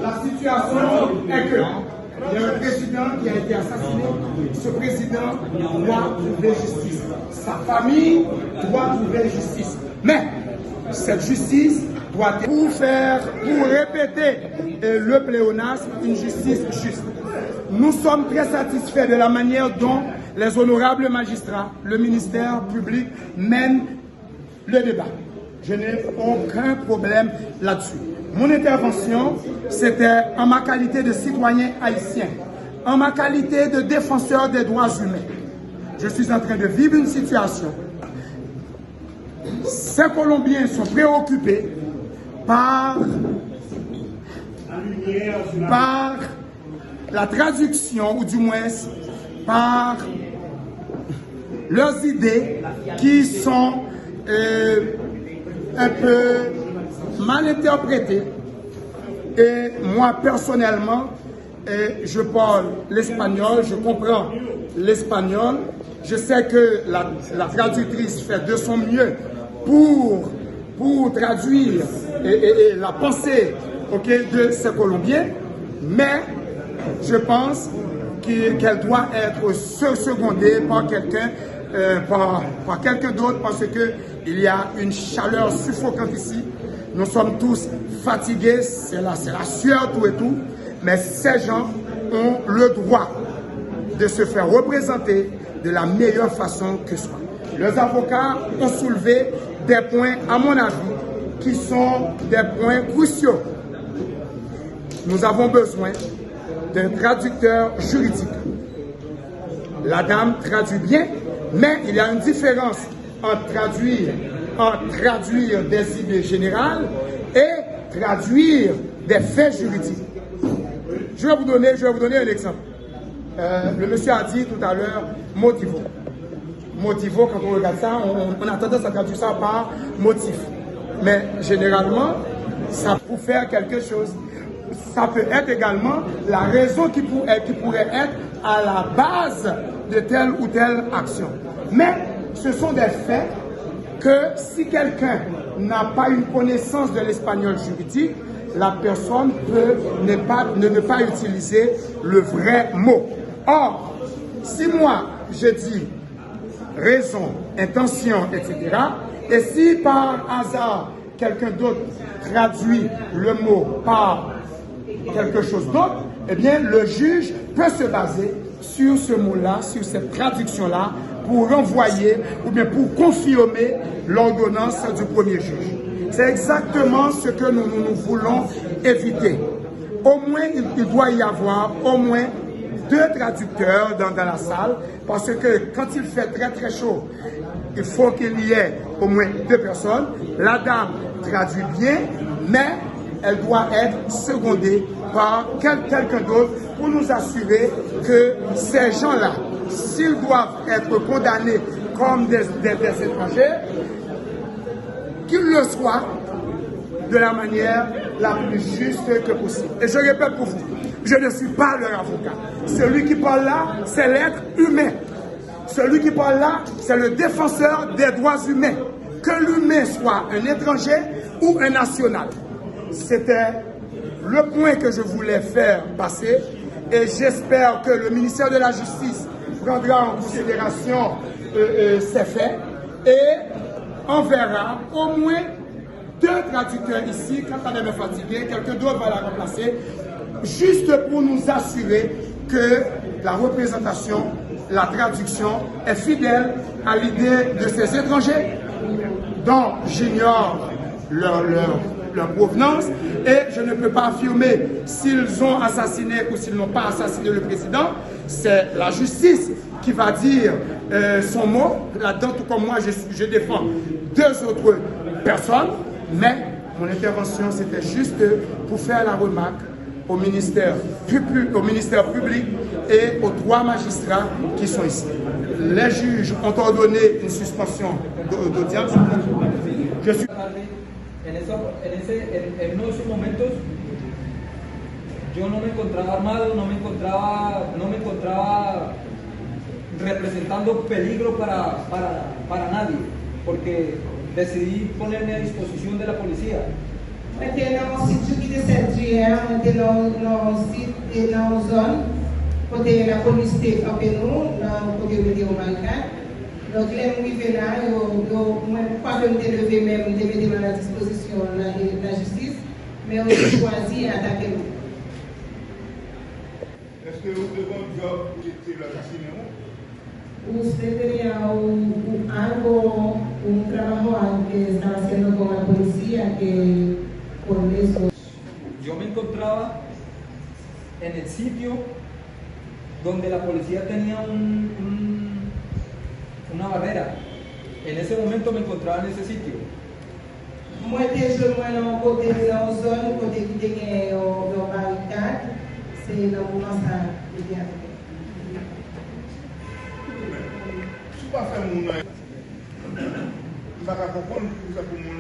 La situation est que il y a un président qui a été assassiné. Ce président doit trouver justice. Sa famille doit trouver justice. Mais cette justice doit être pour répéter le pléonasme, une justice juste. Nous sommes très satisfaits de la manière dont les honorables magistrats, le ministère public mènent le débat. Je n'ai aucun problème là-dessus. Mon intervention, c'était en ma qualité de citoyen haïtien, en ma qualité de défenseur des droits humains. Je suis en train de vivre une situation. Ces Colombiens sont préoccupés par la traduction, ou du moins par leurs idées qui sont un peu mal interprétées. Et moi, personnellement, je parle l'espagnol, je comprends l'espagnol. Je sais que la traductrice fait de son mieux pour traduire la pensée de ces Colombiens, mais je pense qu'elle doit être secondée par quelqu'un d'autre, parce qu'il y a une chaleur suffocante ici. Nous sommes tous fatigués, c'est la sueur, tout et tout, mais ces gens ont le droit de se faire représenter de la meilleure façon que soit. Les avocats ont soulevé des points, à mon avis, qui sont des points cruciaux. Nous avons besoin d'un traducteur juridique. La dame traduit bien, mais il y a une différence entre traduire des idées générales et traduire des faits juridiques. Je vais vous donner un exemple. Le monsieur a dit tout à l'heure motivo. Motivo, quand on regarde ça, on a tendance à traduire ça par motif. Mais généralement, ça peut faire quelque chose. Ça peut être également la raison qui pourrait être à la base de telle ou telle action. Mais ce sont des faits que si quelqu'un n'a pas une connaissance de l'espagnol juridique, la personne peut ne pas utiliser le vrai mot. Or, si moi je dis raison, intention, etc., et si par hasard quelqu'un d'autre traduit le mot par quelque chose d'autre, eh bien le juge peut se baser sur ce mot-là, sur cette traduction-là, pour renvoyer ou bien pour confirmer l'ordonnance du premier juge. C'est exactement ce que nous voulons éviter. Au moins, il doit y avoir au moins 2 traducteurs dans la salle, parce que quand il fait très très chaud, il faut qu'il y ait au moins 2 personnes. La dame traduit bien, mais elle doit être secondée par quelqu'un d'autre pour nous assurer que ces gens-là, s'ils doivent être condamnés comme des étrangers, qu'ils le soient de la manière la plus juste que possible. Et je répète pour vous, je ne suis pas leur avocat. Celui qui parle là, c'est l'être humain. Celui qui parle là, c'est le défenseur des droits humains. Que l'humain soit un étranger ou un national. C'était le point que je voulais faire passer, et j'espère que le ministère de la Justice prendra en considération ces faits, et on verra au moins 2 traducteurs ici. Quand on est fatigué, quelqu'un d'autre va la remplacer, juste pour nous assurer que la représentation, la traduction est fidèle à l'idée de ces étrangers dont j'ignore leur provenance, et je ne peux pas affirmer s'ils ont assassiné ou s'ils n'ont pas assassiné le président. C'est la justice qui va dire son mot là-dedans, tout comme moi je défends 2 autres personnes. Mais mon intervention, c'était juste pour faire la remarque au ministère public et aux 3 magistrats qui sont ici. Les juges ont ordonné une suspension d'audience. Je suis... En uno de esos momentos yo no me encontraba armado, no me encontraba representando peligro para nadie, porque decidí ponerme a disposición de la policía. Porque no sitio que descendia, porque não zona, porque la polícia teve a penu, não podia meter o marcar. Donc les arrivés là, pas de me lever même, de mettre à disposition la justice, mais on choisi d'attaquer nous. Est-ce que vous devez un job pour quitter l'assassinat? Usted tenía algo, un trabajo que estaba haciendo con la policía que por eso. Yo me encontraba en el sitio donde la policía tenía una barrera. En ese momento me encontraba en ese sitio. Moi, je me côté de la zone, côté qui était au barricade, c'est là où on s'est bien. Je ne pas faire mon nom. Je ne vais pas comprendre pour ça pour mon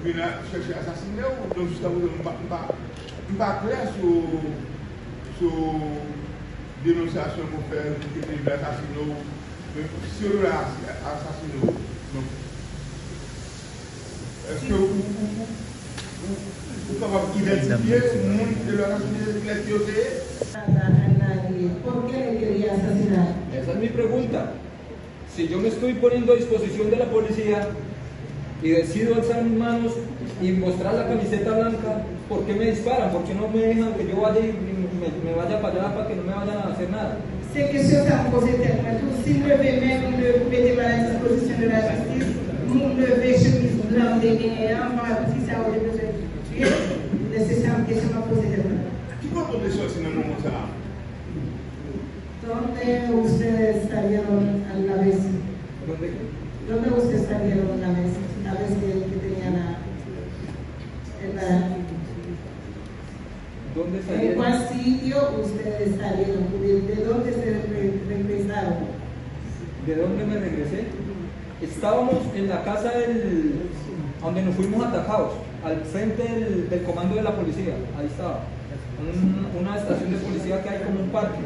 venir chercher assassiner ou donc jusqu'à vous je ne pas clair sur dénonciation pour faire l'assassiné sur l'assassiné. Est-ce que vous pouvez identifier le monde de l'assassinat? ¿Por qué le quería asesinar? Esa es mi pregunta. Si yo me estoy poniendo a disposición de la policía y decido alzar mis manos y mostrar la camiseta blanca, ¿por qué me disparan? ¿Por qué no me dejan que yo vaya y me vaya para allá para que no me vayan a hacer nada? C'est que ça me pose tellement. Si je vais même me mettre à la disposition de la justice, je vais chemise blanche dégainée, si ça aurait besoin de tuer, c'est ça que ça m'a posé tellement. Qui va tomber sur ce moment là? ¿Dónde ustedes salieron a la vez? ¿Dónde ustedes salieron a la vez que tenían el barato? ¿Dónde ¿En salieron? cuál sitio ustedes salieron? ¿De dónde se regresaron? ¿De dónde me regresé? Estábamos en la casa donde nos fuimos atacados, al frente del comando de la policía. Ahí estaba. Una estación de policía que hay como un parque.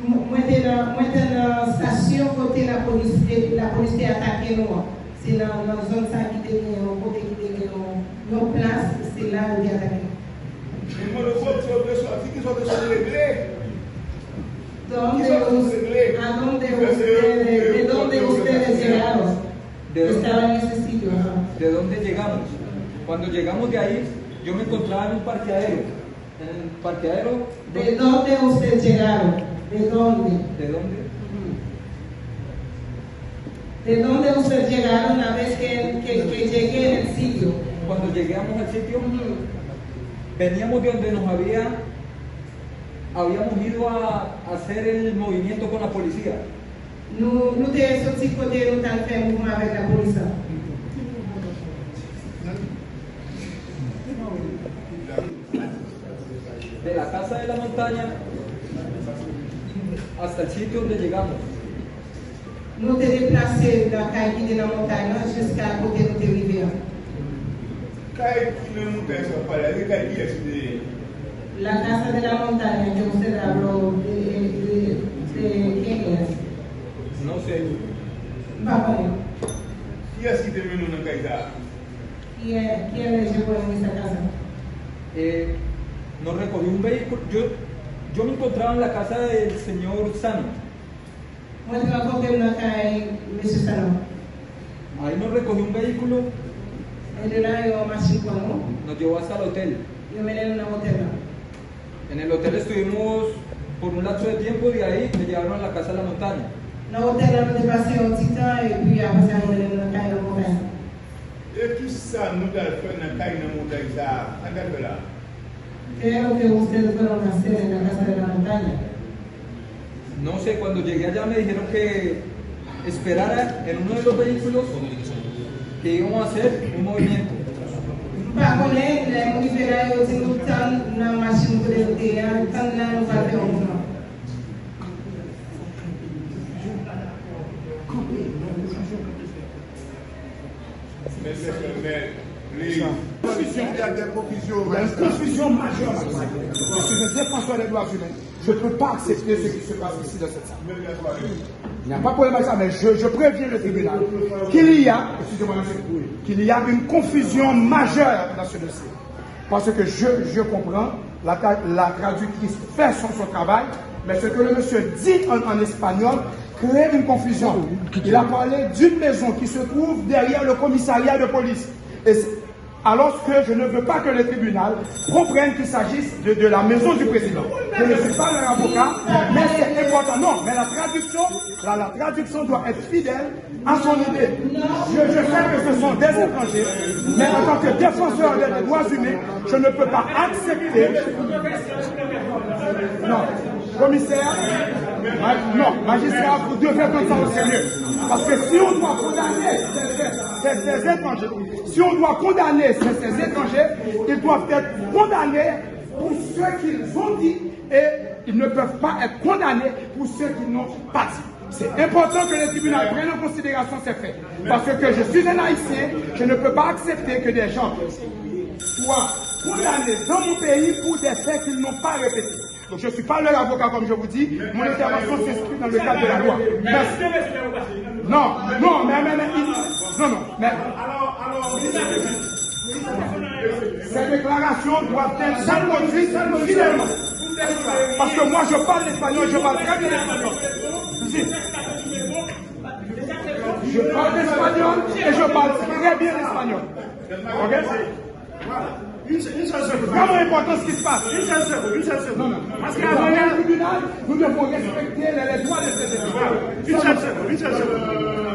Muita na station côté la police attaqué nous. C'est la zone ça qui était côté qui était nos places, c'est là où il attaqué. Mais le vote sur le sorti qui sont réglés. ¿De dónde ustedes llegaron? Estaban en ese sitio. ¿De dónde llegamos? Cuando llegamos de ahí, yo me encontraba en un parqueadero. En el parqueadero. ¿De dónde ustedes llegaron? ¿De dónde? ¿De dónde? ¿De dónde ustedes llegaron una vez que llegué en el sitio? Cuando llegamos al sitio, veníamos de donde habíamos ido a hacer el movimiento con la policía. Nous sommes sortis côté nous avons fait un mouvement avec la police. De la casa de la montaña hasta el sitio donde llegamos. Nous sommes déplacés de la caille de la montagne jusqu'à côté de notre rivière. La casa de la montaña que usted habló de quién es. No sé. Vamos. ¿Quién es que terminó en una caída? ¿Quién le llevó en esa casa? Nos recogió un vehículo. Yo me encontraba en la casa del señor Sano. Ahí nos recogió un vehículo. Nos llevó hasta el hotel. En el hotel estuvimos por un lapso de tiempo, de ahí me llevaron a la casa de la montaña. Et tout ça, nous avons fait dans la montagne, ça, là. ¿Qué es lo que ustedes fueron a hacer en la casa de la montaña? No sé, cuando llegué allá me dijeron que esperara en uno de los vehículos que íbamos a hacer un movimiento. Mais confusion. Il y a des confusions. Il y a une confusion majeure. Je suis un défenseur des droits humains. Je ne peux pas accepter ce qui se passe ici dans cette salle. Il n'y a pas de problème avec ça, mais je préviens le tribunal qu'il y a, excusez-moi, qu'il y a une confusion majeure dans ce dossier. Parce que je comprends, la traductrice fait son travail, mais ce que le monsieur dit en espagnol crée une confusion. Il a parlé d'une maison qui se trouve derrière le commissariat de police. Alors que je ne veux pas que le tribunal comprenne qu'il s'agisse de la maison du président. Je ne suis pas leur avocat, mais c'est important. Non, mais la traduction doit être fidèle à son idée. Je sais que ce sont des étrangers, mais en tant que défenseur des droits humains, je ne peux pas accepter. Non, commissaire, non, magistrat, vous devez prendre ça au sérieux. Parce que si on doit condamner ces étrangers, si on doit condamner ces étrangers, ils doivent être condamnés pour ce qu'ils ont dit et ils ne peuvent pas être condamnés pour ce qu'ils n'ont pas dit. C'est important que le tribunal prenne en considération ces faits. Parce que je suis un haïtien, je ne peux pas accepter que des gens soient condamnés dans mon pays pour des faits qu'ils n'ont pas répétés. Donc je ne suis pas leur avocat comme je vous dis, mon intervention s'inscrit dans le cadre de la loi. Mais ces déclarations doivent être traduites fidèlement. Parce que moi je parle l'espagnol, je parle très bien l'espagnol. Je parle l'espagnol et je parle très bien l'espagnol. Ok? Une seule seconde. Vraiment important ce qui se passe. Une seule seconde. Non. Parce qu'à le tribunal, nous devons respecter les droits de ces étrangers. Une seule seconde.